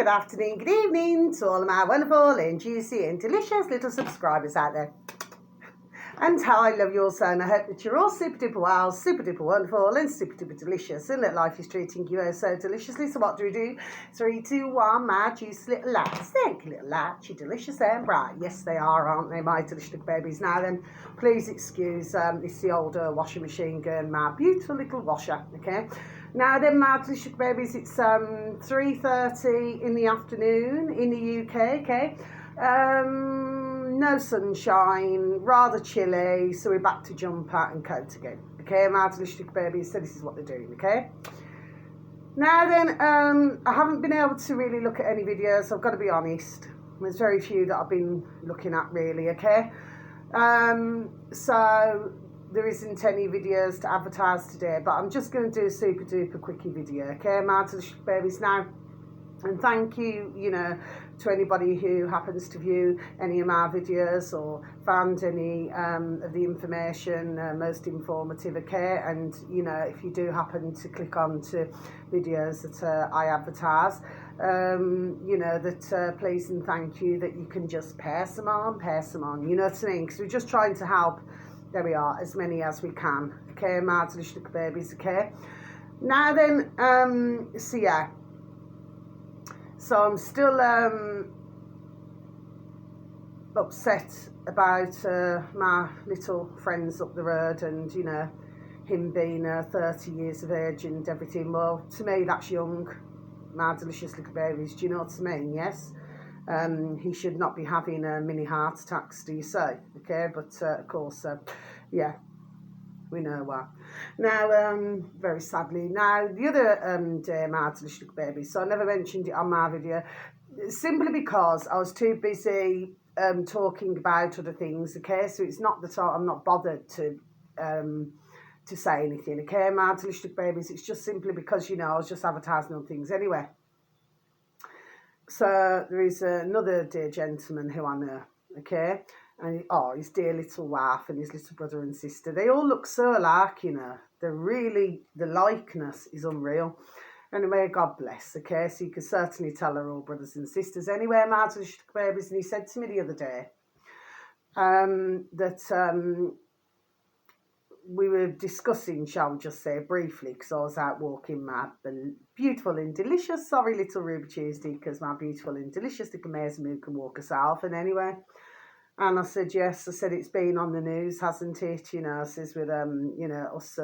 good afternoon, good evening to all of my wonderful and juicy and delicious little subscribers out there. And how I love you all so, and I hope that you're all super duper well, super duper wonderful and super duper delicious, and that life is treating you oh so deliciously. So what do we do? 3, 2, 1, my juicy little lads. Thank you, little lads. You're delicious and bright. Yes, they are, aren't they, my delicious little babies? Now then, please excuse, it's the older washing machine going, my beautiful little washer, okay? Now then, my delicious babies, it's 3:30 in the afternoon in the UK, okay? No sunshine, rather chilly, so we're back to jumper and coat again, okay? My delicious babies, so this is what they're doing, okay? Now then, I haven't been able to really look at any videos, I've got to be honest. There's very few that I've been looking at really, okay? So there isn't any videos to advertise today, but I'm just going to do a super duper quickie video, okay, my delicious babies? Now, and thank you, to anybody who happens to view any of my videos or found any of the information most informative, okay? And, if you do happen to click on to videos that I advertise, that please and thank you that you can just pass them on, you know what I mean? Because we're just trying to help, there we are, as many as we can, okay, my delicious little babies, okay? Now then, so yeah. So I'm still upset about my little friends up the road and, him being 30 years of age and everything. Well, to me, that's young, my delicious little babies. Do you know what I mean? Yes. He should not be having mini heart attacks, do you say? Okay, but of course, yeah. We know why. Now, very sadly, now the other day, my delicious little baby, so I never mentioned it on my video, simply because I was too busy talking about other things, okay? So it's not that I'm not bothered to say anything, okay, my delicious little babies? It's just simply because, I was just advertising on things anyway. So there is another dear gentleman who I know, okay? And his dear little wife and his little brother and sister, they all look so alike, the likeness is unreal. Anyway, God bless, okay? So you can certainly tell they're all brothers and sisters. Anyway, my delicious babies, and he said to me the other day that we were discussing, shall we just say, briefly, because I was out walking my beautiful and delicious, sorry, little Ruby Tuesday, because my beautiful and delicious little Maisie Moo can walk herself. And anyway, and I said, yes, I said, it's been on the news, hasn't it? I says, with, us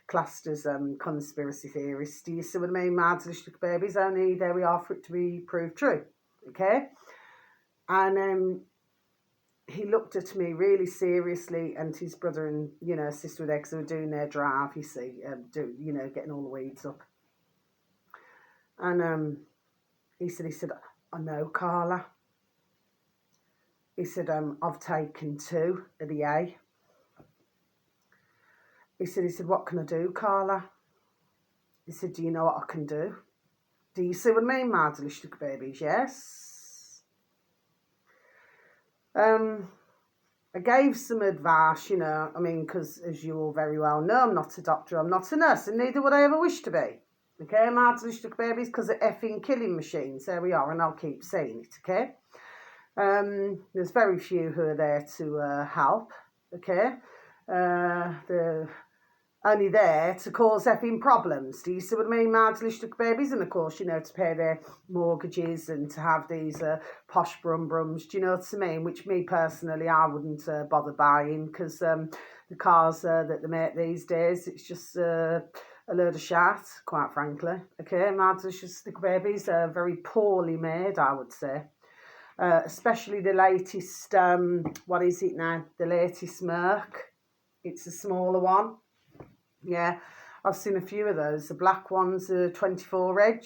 classed as conspiracy theorists. Do you see what I mean? My delicious little babies, only there we are for it to be proved true, okay? And he looked at me really seriously, and his brother and, sister with Eggs were doing their drive, you see, getting all the weeds up. And he said, I know, Carla. He said, I've taken 2 of the A. He said, what can I do, Carla? He said, do you know what I can do? Do you see what I mean, my delicious little babies? Yes. I gave some advice, because as you all very well know, I'm not a doctor, I'm not a nurse, and neither would I ever wish to be. Okay, my delicious little babies, because of effing killing machines. There we are, and I'll keep saying it, okay? There's very few who are there to help, okay? They're only there to cause effing problems. Do you see what I mean, my delicious little babies? And of course, to pay their mortgages and to have these posh brums, do you know what I mean? Which me personally, I wouldn't bother buying, because the cars that they make these days, it's just a load of shat, quite frankly. Okay, my delicious little babies are very poorly made, I would say. Especially the latest, what is it now? The latest Merc. It's a smaller one. Yeah, I've seen a few of those. The black ones are 24 reg,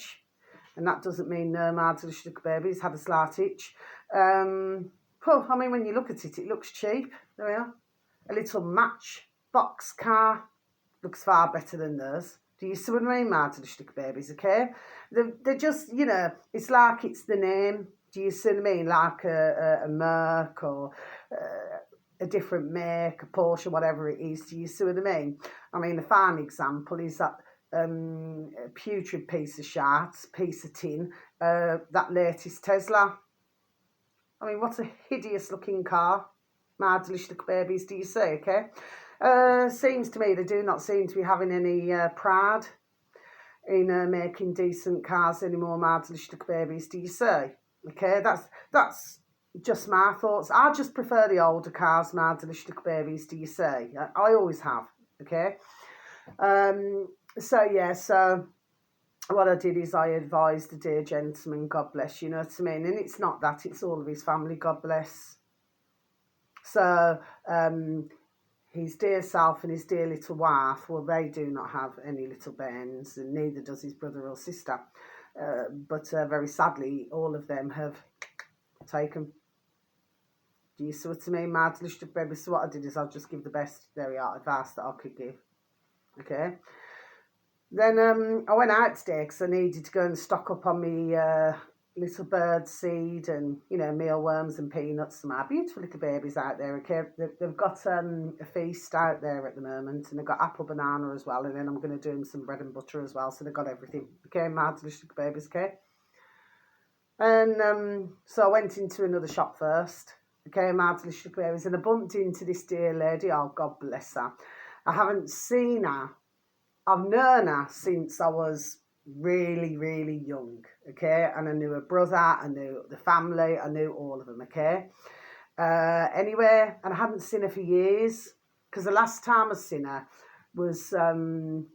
and that doesn't mean my delicious little babies had a slight itch. When you look at it, it looks cheap. There we are. A little Matchbox car looks far better than those. Do you see what I mean, my delicious little babies, okay? They're just, it's like it's the name. Do you see what I mean? Like a Merc or a different make, a Porsche, whatever it is. Do you see what I mean? A fine example is that putrid piece of shart, piece of tin, that latest Tesla. I mean, what a hideous looking car. My delicious little babies, do you say, okay? Seems to me they do not seem to be having any pride in making decent cars anymore, my delicious little babies, do you say? Okay, that's just my thoughts. I just prefer the older cars, my delicious little babies, do you say? I always have, okay? So, yeah, so what I did is I advised the dear gentleman, God bless, you know what I mean? And it's not that, it's all of his family, God bless. So, his dear self and his dear little wife, well, they do not have any little bairns, and neither does his brother or sister. But very sadly, all of them have taken. Do you see what I mean? My delicious baby. So what I did is I'll just give the best, there we are, advice that I could give. Okay. Then I went out today because I needed to go and stock up on me little bird seed and, you know, mealworms and peanuts. My beautiful little babies out there, okay? They've got a feast out there at the moment, and they've got apple banana as well, and then I'm going to do them some bread and butter as well, so they've got everything, okay? My delicious little babies, okay? And so I went into another shop first, okay? My delicious little babies, and I bumped into this dear lady. Oh, God bless her. I haven't seen her. I've known her since I was really, really young, okay? And I knew her brother, I knew the family, I knew all of them, okay? Anyway, and I hadn't seen her for years, because the last time I seen her was when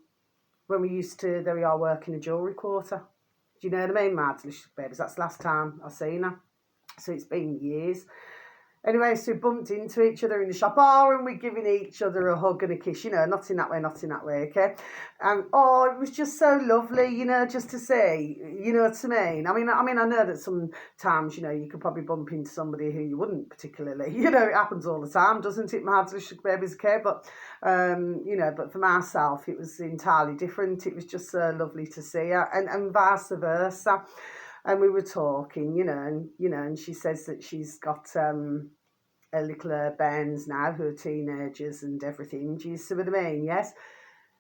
we used to, there we are, work in a jewellery quarter. Do you know what I mean, my delicious babies? That's the last time I seen her. So it's been years. Anyway, so we bumped into each other in the shop. Oh, and we're giving each other a hug and a kiss, you know, not in that way, okay? And oh, it was just so lovely, you know, just to see, you know what I mean? I mean, I know that sometimes, you know, you could probably bump into somebody who you wouldn't particularly, you know, it happens all the time, doesn't it, my delicious babies, okay? But, you know, but for myself, it was entirely different. It was just so lovely to see her, and vice versa. And we were talking, you know, and she says that she's got her little bairns now who are teenagers and everything. Do you see what I mean? Yes.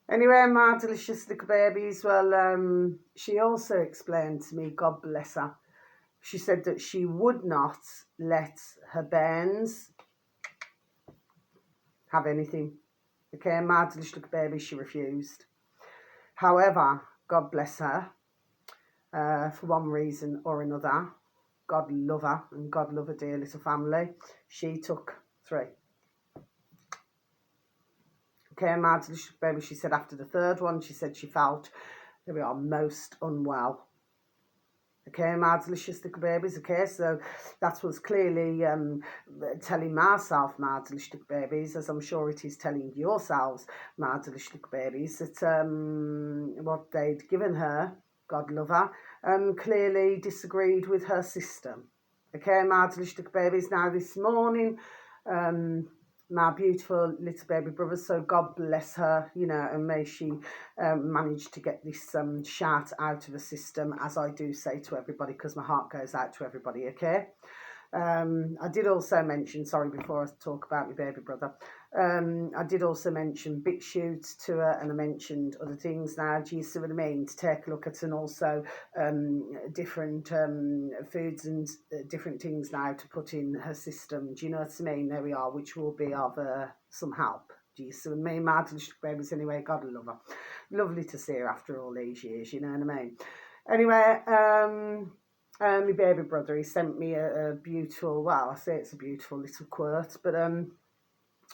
Anyway, my delicious little babies, well, she also explained to me, God bless her, she said that she would not let her bairns have anything. Okay, my delicious little baby, she refused. However, God bless her, for one reason or another, God love her and God love her dear little family, she took 3. Okay, my delicious baby, she said after the 3rd one, she said she felt, there we are, most unwell. Okay, my delicious little babies, okay, so that was clearly telling myself, my delicious little babies, as I'm sure it is telling yourselves, my delicious little babies, that what they'd given her, God love her, clearly disagreed with her system. Okay, my delicious little babies. Now this morning, my beautiful little baby brother, so God bless her, you know, and may she manage to get this shart out of the system, as I do say to everybody, because my heart goes out to everybody, okay? I did also mention, sorry, before I talk about my baby brother, I did also mention BitChute to her, and I mentioned other things now, do you see what I mean, to take a look at, and also different foods and different things now to put in her system, do you know what I mean? There we are, which will be of some help. Do you see what I mean? My delicious babies, anyway, God love her. Lovely to see her after all these years, you know what I mean? Anyway, my baby brother, he sent me a beautiful, well, I say it's a beautiful little quote, but,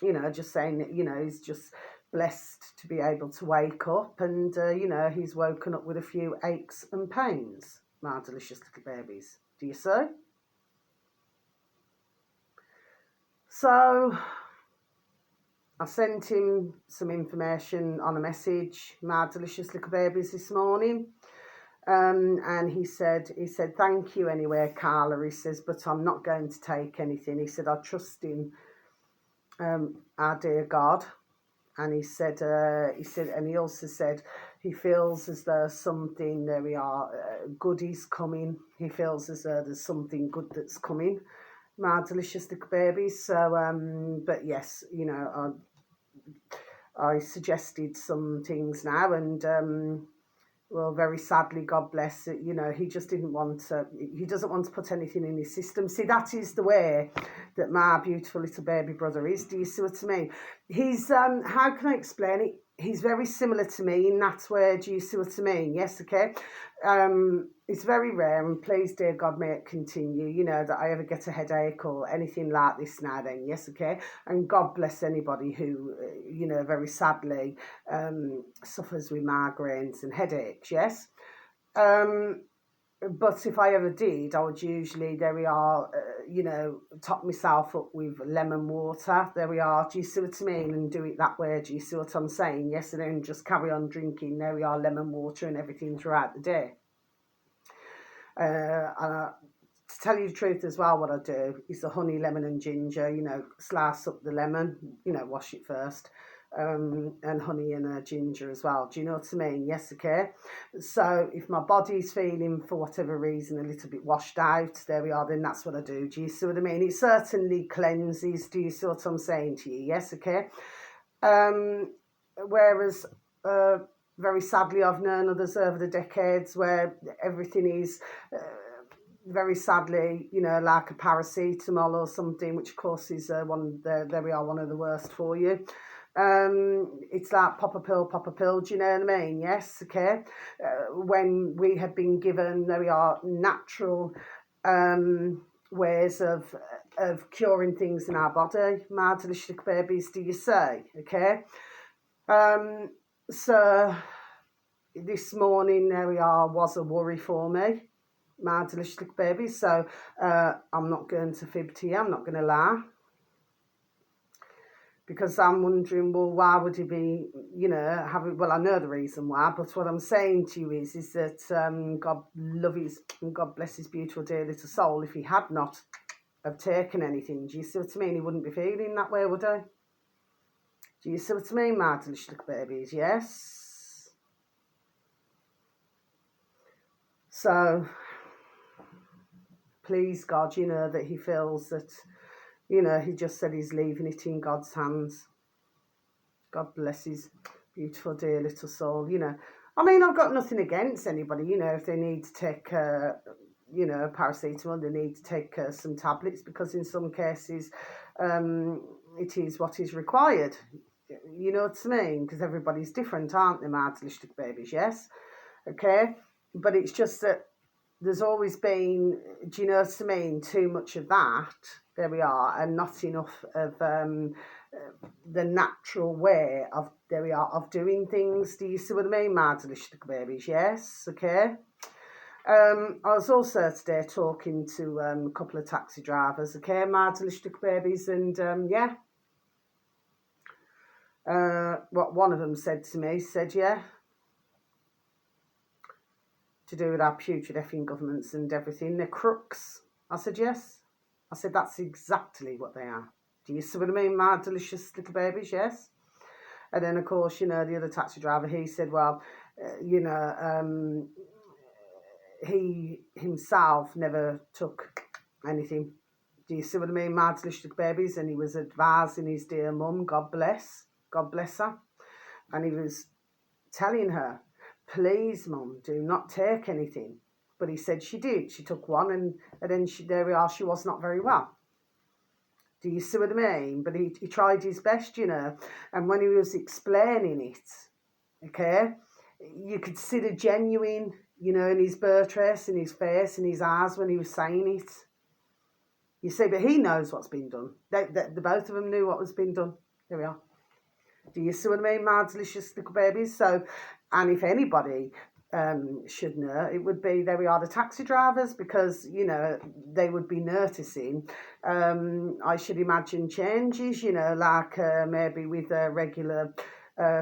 you know, just saying that, you know, he's just blessed to be able to wake up, and, you know, he's woken up with a few aches and pains, my delicious little babies. Do you see? So I sent him some information on a message, my delicious little babies, this morning. And he said, thank you anyway, Carla. He says, but I'm not going to take anything. He said, I trust in our dear God. And he said, and he also said, he feels as though something, there we are, good is coming. He feels as though there's something good that's coming, my delicious little babies. So, but yes, you know, I suggested some things now, and well, very sadly, God bless it, you know, he just didn't want to, he doesn't want to put anything in his system. See, that is the way that my beautiful little baby brother is. Do you see what I mean? He's, how can I explain it? He's very similar to me in that way. Do you see what I mean? Yes, okay. It's very rare, and please, dear God, may it continue, you know, that I ever get a headache or anything like this now then, yes, okay. And God bless anybody who, you know, very sadly suffers with migraines and headaches, yes. But if I ever did, I would usually, there we are, you know, top myself up with lemon water. There we are. Do you see what I mean? And do it that way. Do you see what I'm saying? Yes, and then just carry on drinking. There we are, lemon water and everything throughout the day. To tell you the truth as well, what I do is the honey, lemon and ginger, you know, slice up the lemon, you know, wash it first. And honey and ginger as well. Do you know what I mean? Yes, okay. So if my body's feeling, for whatever reason, a little bit washed out, there we are, then that's what I do. Do you see what I mean? It certainly cleanses. Do you see what I'm saying to you? Yes, okay. Whereas, very sadly, I've known others over the decades where everything is... very sadly, you know, like a paracetamol or something, which of course is there we are, one of the worst for you. It's like pop a pill, do you know what I mean? Yes, okay. When we had been given, there we are, natural ways of curing things in our body, my delicious babies, do you say? Okay. So this morning, there we are, was a worry for me, my delicious babies. So I'm not going to fib to you, I'm not going to lie. Because I'm wondering, well, why would he be, you know, having, well, I know the reason why, but what I'm saying to you is that God love his, and God bless his beautiful dear little soul, if he had not have taken anything, do you see what I mean? He wouldn't be feeling that way, would he? Do you see what I mean, my delicious babies? Yes. So, please, God, you know, that he feels that, you know, he just said he's leaving it in God's hands. God bless his beautiful dear little soul, you know. I mean, I've got nothing against anybody, you know, if they need to take, you know, paracetamol, they need to take some tablets, because in some cases it is what is required. You know what I mean? Because everybody's different, aren't they, my delicious babies? Yes. Okay. But it's just that there's always been, do you know what I mean, too much of that, there we are, and not enough of the natural way of, there we are, of doing things. Do you see what I mean, my delicious babies? Yes, okay. I was also today talking to a couple of taxi drivers, okay, my delicious babies, and yeah, what one of them said to me, said, yeah, to do with our putrid effing governments and everything, they're crooks. I said, yes. I said, that's exactly what they are. Do you see what I mean, my delicious little babies? Yes. And then, of course, you know, the other taxi driver, he said, well, you know, he himself never took anything. Do you see what I mean, my delicious babies? And he was advising his dear mum, God bless her. And he was telling her, please, Mum, do not take anything. But he said she did. She took one, and then there we are, she was not very well. Do you see what I mean? But he tried his best, you know. And when he was explaining it, okay, you could see the genuine, you know, in his birth trace, in his face, in his eyes when he was saying it. You see, but he knows what's been done. The both of them knew what was being done. There we are. Do you see what I mean, my delicious little babies? So, and if anybody should know, it would be, there we are, the taxi drivers, because, you know, they would be noticing, I should imagine, changes, you know, like maybe with regular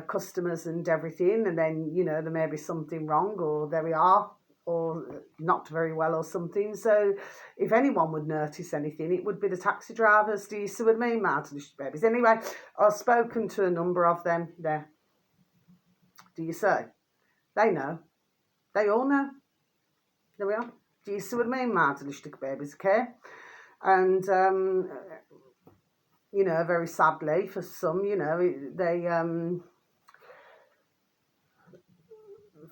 customers and everything, and then, you know, there may be something wrong, or there we are, or not very well or something. So if anyone would notice anything, it would be the taxi drivers. Do you see what I mean, my delicious babies? Anyway, I've spoken to a number of them there. Do you see? They know. They all know. There we are. Do you see what I mean, my delicious babies? Okay. And you know, very sadly for some, you know, they,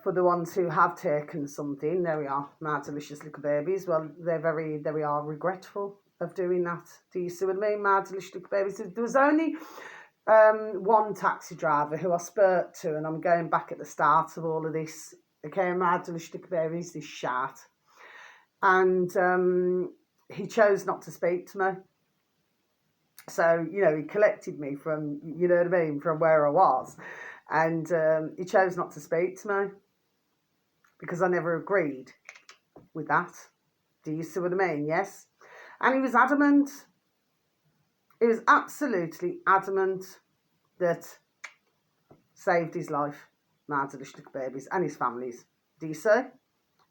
for the ones who have taken something, there we are, my delicious little babies, well, they are regretful of doing that. Do you see what I mean, my delicious little babies? There was only one taxi driver who I spoke to, and I'm going back at the start of all of this, okay, my delicious little babies, this shat, and he chose not to speak to me. So, you know, he collected me from, you know what I mean, from where I was, and he chose not to speak to me because I never agreed with that. Do you see what I mean? Yes. And he was adamant. He was absolutely adamant that saved his life, my delicious little babies, and his families. Do you see?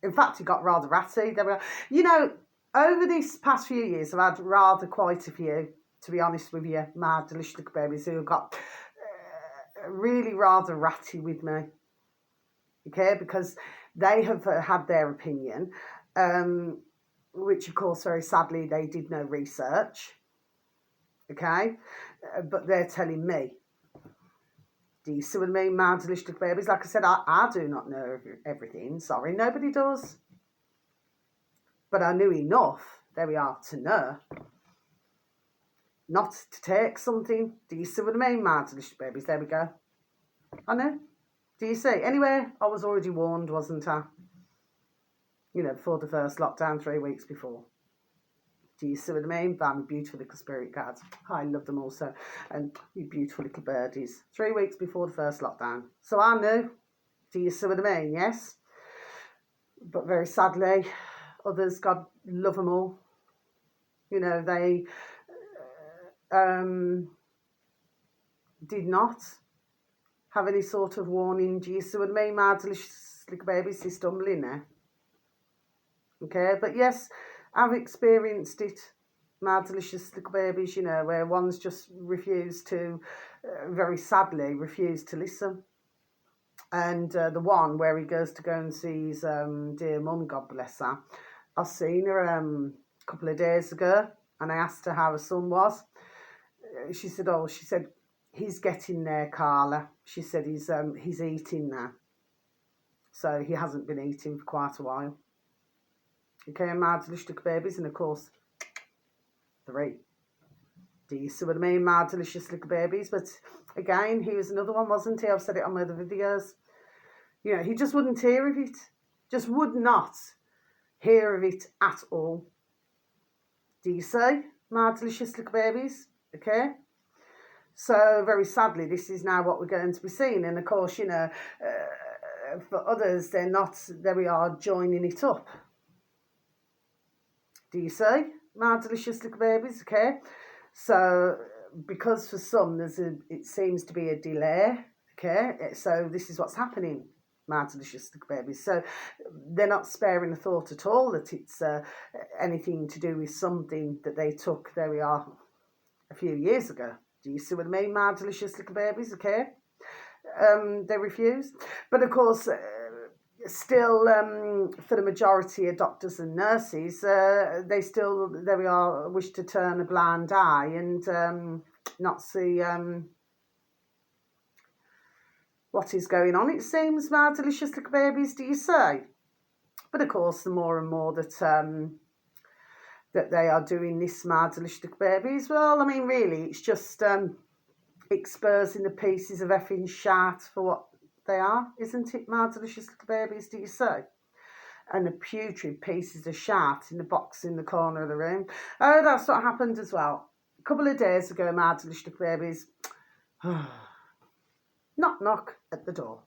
In fact, he got rather ratty. There were, you know, over these past few years, I've had rather quite a few, to be honest with you, my delicious little babies, who have got really rather ratty with me. Okay, because they have had their opinion, which of course, very sadly, they did no research. Okay, but they're telling me. Do you see what I mean, my delicious little babies? Like I said, I do not know everything. Sorry, nobody does. But I knew enough, there we are, to know not to take something. Do you see what I mean, my delicious babies? There we go. I know. Do you see? Anyway, I was already warned, wasn't I? You know, before the first lockdown, 3 weeks before. Do you see what I mean? By my beautiful little spirit guards. I love them also. And you beautiful little birdies. 3 weeks before the first lockdown. So I knew. Do you see what I mean? Yes. But very sadly, others, God love them all. You know, they did not have any sort of warning. Do you see what I mean? My delicious little babies is stumbling there. Okay, but yes, I've experienced it, my delicious little babies, you know, where one's just refused to, very sadly, refused to listen. And the one where he goes to go and see his dear mum, God bless her, I seen her a couple of days ago, and I asked her how her son was. She said, he's getting there, Carla. She said he's eating now. So he hasn't been eating for quite a while. Okay, my delicious little babies, and of course, 3. Do you see what I mean, my delicious little babies? But again, he was another one, wasn't he? I've said it on my other videos. You know, he just wouldn't hear of it. Just would not hear of it at all. Do you see, my delicious little babies? Okay? So, very sadly, this is now what we're going to be seeing. And of course, you know, for others, they're not, there we are, joining it up. Do you see, my delicious little babies? Okay? So, because for some, it seems to be a delay. Okay? So, this is what's happening, my delicious little babies. So, they're not sparing a thought at all that it's anything to do with something that they took, there we are, a few years ago. Do you see what I mean, my delicious little babies? Okay? They refuse. But of course, still, for the majority of doctors and nurses, they still, there we are, wish to turn a blind eye and not see what is going on, it seems, my delicious little babies, do you say? But of course, the more and more that that they are doing this, my delicious little babies, well, I mean, really, it's just exposing the pieces of effing shat for what they are, isn't it, my delicious little babies, do you say? And the putrid pieces of shat in the box in the corner of the room. Oh, that's what happened as well. A couple of days ago, my delicious little babies, knock, knock at the door.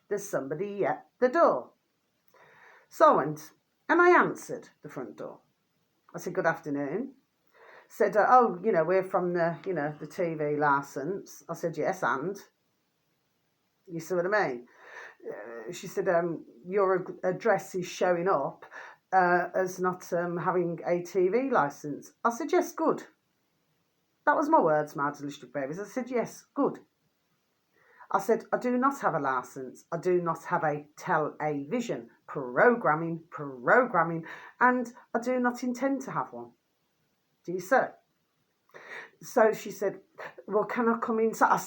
There's somebody at the door. So I went and I answered the front door. I said, good afternoon. Said, oh, you know, we're from the, you know, the TV licence. I said, yes, and? You see what I mean? She said, your address is showing up as not having a TV licence. I said, yes, good. That was my words, my delicious babies. I said, yes, good. I said, I do not have a licence. I do not have a television programming, and I do not intend to have one. Do you see? so she said, well, can I come inside?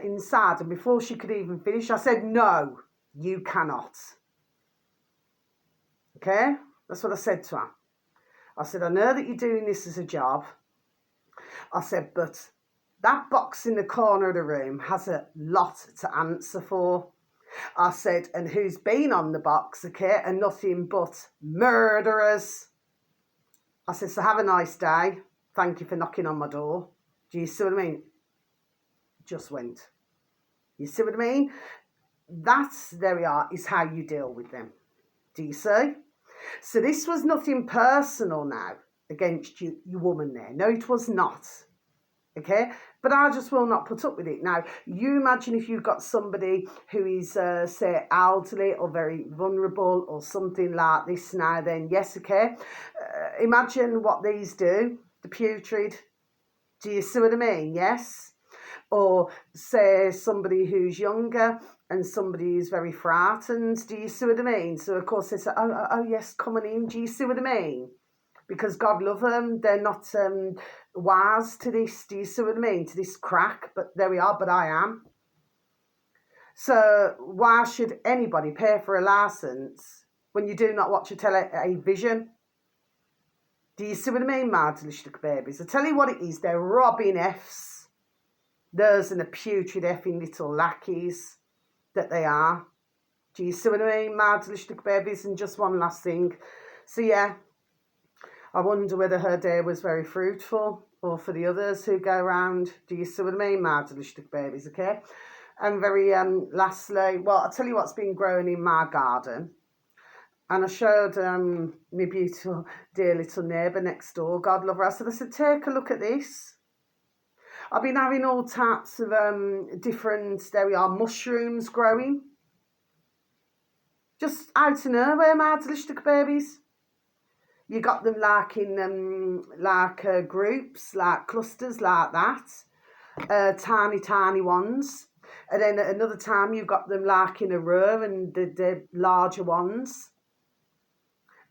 Inside. And before she could even finish, I said, no, you cannot. Okay? That's what I said to her. I said, I know that you're doing this as a job. I said, but that box in the corner of the room has a lot to answer for. I said, and who's been on the box, okay, and nothing but murderers. I said, so have a nice day. Thank you for knocking on my door. Do you see what I mean? Just went. You see what I mean? That's, there we are, is how you deal with them. Do you see? So this was nothing personal now against you woman there. No, it was not. Okay? But I just will not put up with it. Now, you imagine if you've got somebody who is, say, elderly or very vulnerable or something like this now, then yes, okay? Imagine what these do, the putrid. Do you see what I mean? Yes? Or say somebody who's younger and somebody who's very frightened. Do you see what I mean? So, of course, they say, oh yes, coming in. Do you see what I mean? Because God love them. They're not wise to this. Do you see what I mean? To this crack. But there we are. But I am. So why should anybody pay for a licence when you do not watch a television? Do you see what I mean, my delicious babies? I tell you what it is. They're robbing Fs. Those and the putrid effing little lackeys that they are. Do you see what I mean, my delicious babies? And just one last thing. So yeah, I wonder whether her day was very fruitful or for the others who go around. Do you see what I mean, my delicious babies, okay? And very lastly, well, I'll tell you what's been growing in my garden. And I showed my beautiful, dear little neighbour next door, God love her. I said, take a look at this. I've been having all types of different, there we are, mushrooms growing. Just out of nowhere, my delicious babies. You got them like in groups, like clusters like that. Tiny ones. And then at another time you got them like in a row and the larger ones.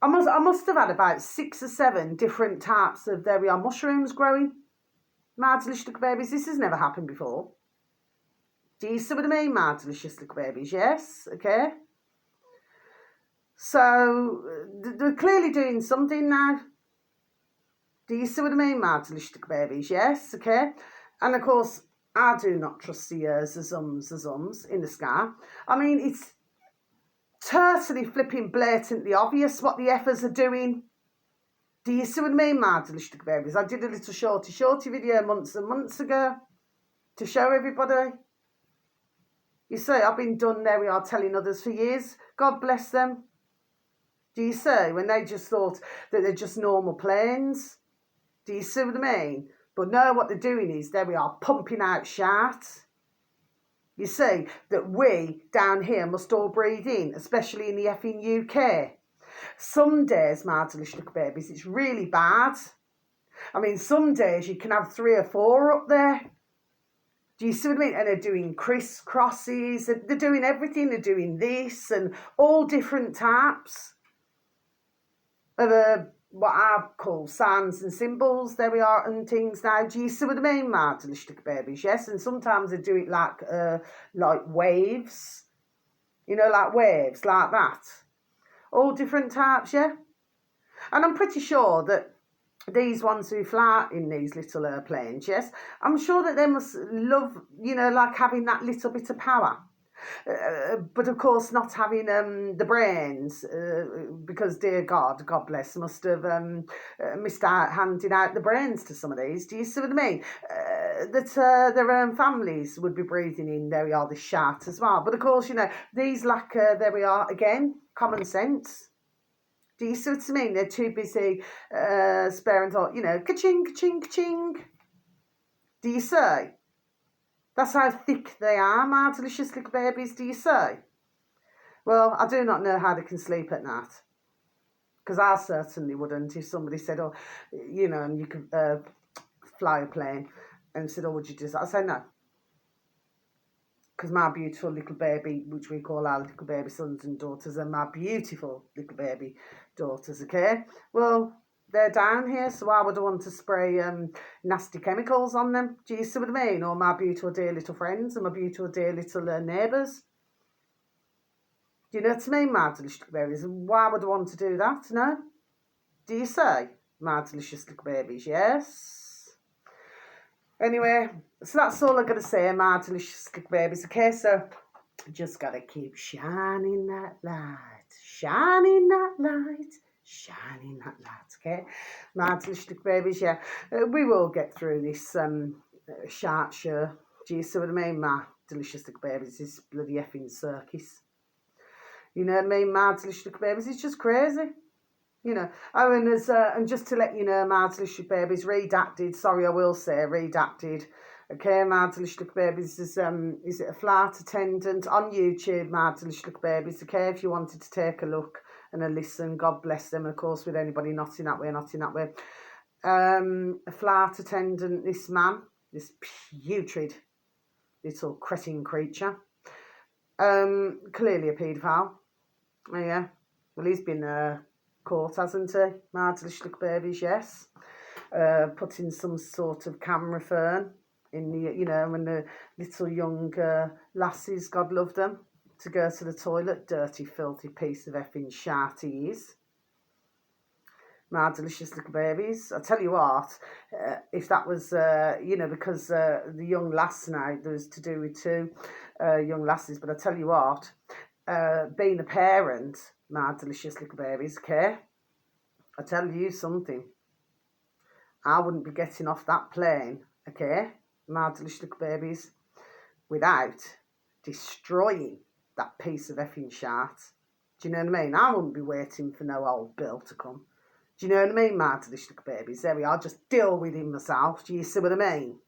I must have had about 6 or 7 different types of, there we are, mushrooms growing. My delicious little babies, this has never happened before. Do you see what I mean, my delicious little babies? Yes, okay. So, they're clearly doing something now. Do you see what I mean, my delicious little babies? Yes, okay. And of course, I do not trust the ums in the sky. I mean, it's totally flipping blatantly obvious what the effers are doing. Do you see what I mean, my delicious little babies? I did a little shorty video months and months ago to show everybody. You see, I've been done, there we are, telling others for years. God bless them. Do you see? When they just thought that they're just normal planes. Do you see what I mean? But no, what they're doing is, there we are, pumping out shit. You see, that we down here must all breathe in, especially in the effing UK. Some days, my delicious little babies, it's really bad. I mean, some days you can have 3 or 4 up there. Do you see what I mean? And they're doing crisscrosses, they're doing everything, they're doing this and all different types of what I call signs and symbols, there we are, and things now. Do you see what I mean, my delicious babies? Yes, and sometimes they do it like waves, you know, like waves, like that. All different types, yeah? And I'm pretty sure that these ones who fly in these little airplanes, yes, I'm sure that they must love, you know, like having that little bit of power. But of course not having the brains, because dear God bless, must have missed out handing out the brains to some of these. Do you see what I mean? That their own families would be breathing in, there we are, this shat as well. But of course, you know, these lack, there we are, again, common sense. Do you see what I mean? They're too busy sparing thought, you know, ka-ching, ka-ching, ka-ching. Do you see? That's how thick they are, my delicious little babies, do you see? Well, I do not know how they can sleep at night. Because I certainly wouldn't if somebody said, oh, you know, and you could fly a plane and said, oh, would you do that? I'd say no. Because my beautiful little baby, which we call our little baby sons and daughters, are my beautiful little baby daughters, okay? Well, They're down here, so why would I want to spray nasty chemicals on them? Do you see what I mean? Or my beautiful dear little friends and my beautiful dear little neighbours. Do you know what I mean, my delicious little babies? Why would I want to do that? No? Do you say, my delicious little babies? Yes. Anyway, so that's all I'm going to say, my delicious little babies. Okay, so just got to keep shining that light. Shining that light. Shining that light, okay? My delicious little babies, yeah. We will get through this shark show. Do you see what I mean, my delicious little babies? This bloody effing circus. You know what I mean, my delicious little babies? It's just crazy. You know, oh, and there's and just to let you know, my delicious babies, redacted. Sorry, I will say redacted. Okay, my delicious babies is it a flight attendant on YouTube? My delicious babies. Okay, if you wanted to take a look and a listen, God bless them. And of course, with anybody not in that way, not in that way. A flight attendant. This man, this putrid little cretin creature. Clearly a paedophile. Oh, yeah. Well, he's been caught, hasn't he? My delicious babies, yes. Putting some sort of camera fern in the, you know, when the little young lassies, God love them, to go to the toilet. Dirty, filthy piece of effing shart he is. My delicious little babies. I tell you what, if that was, you know, because the young lass now, there was to do with two young lasses, but I tell you what, being a parent, my delicious little babies, okay, I tell you something, I wouldn't be getting off that plane, okay, my delicious little babies, without destroying that piece of effing shart. Do you know what I mean? I wouldn't be waiting for no old Bill to come. Do you know what I mean, my delicious little babies? There we are, just deal with him myself. Do you see what I mean?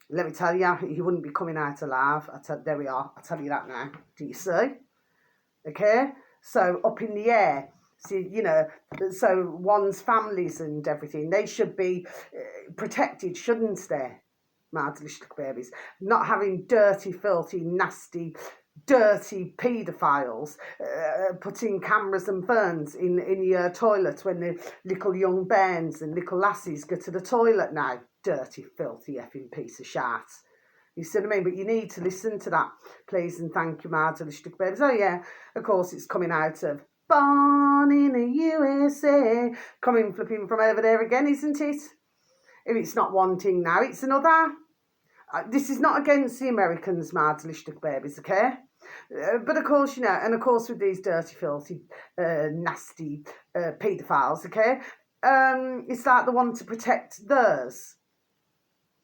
Let me tell you, he wouldn't be coming out alive. There we are, I'll tell you that now. Do you see? Okay? So, up in the air. See, you know, so one's families and everything, they should be protected, shouldn't they? My delicious little babies. Not having dirty, filthy, nasty, dirty paedophiles putting cameras and ferns in your toilet when the little young bairns and little lassies go to the toilet now. Dirty, filthy, effing piece of shit. You see what I mean? But you need to listen to that, please, and thank you, my delicious babies. Oh, yeah, of course, it's coming out of Born in the USA. Coming flipping from over there again, isn't it? If it's not one thing now, it's another. This is not against the Americans, my delicious babies, okay? But of course, you know, and of course with these dirty, filthy, nasty paedophiles, okay? It's like they want to protect theirs.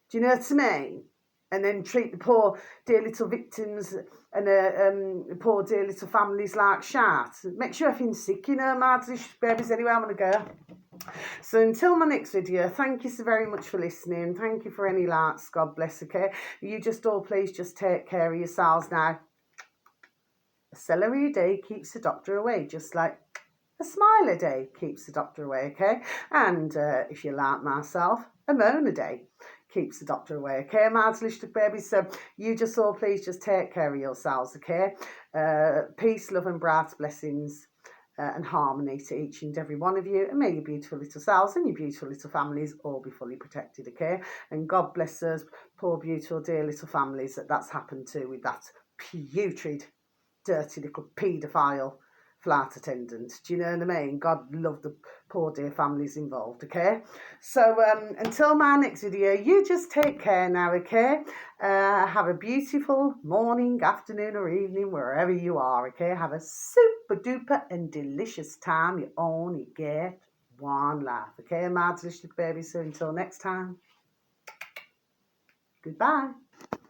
Do you know what I mean? And then treat the poor dear little victims and poor dear little families like shit. Makes you effing sick, you know, my delicious babies. Anyway, I'm going to go. So until my next video, thank you so very much for listening. Thank you for any likes. God bless, okay? You just all please just take care of yourselves now. A celery a day keeps the doctor away, just like a smile a day keeps the doctor away, okay? And if you like myself, a moan a day keeps the doctor away, okay, my delicious babies? So you just all please just take care of yourselves, okay? Peace, love and bright blessings and harmony to each and every one of you, and may your beautiful little selves and your beautiful little families all be fully protected, okay? And God bless us, poor beautiful dear little families that's happened to with that putrid, dirty little paedophile flight attendant. Do you know what I mean? God love the poor dear families involved, okay? So until my next video, you just take care now, okay? Have a beautiful morning, afternoon or evening, wherever you are, okay? Have a super duper and delicious time. You only get one life, okay, my delicious baby? So until next time, goodbye.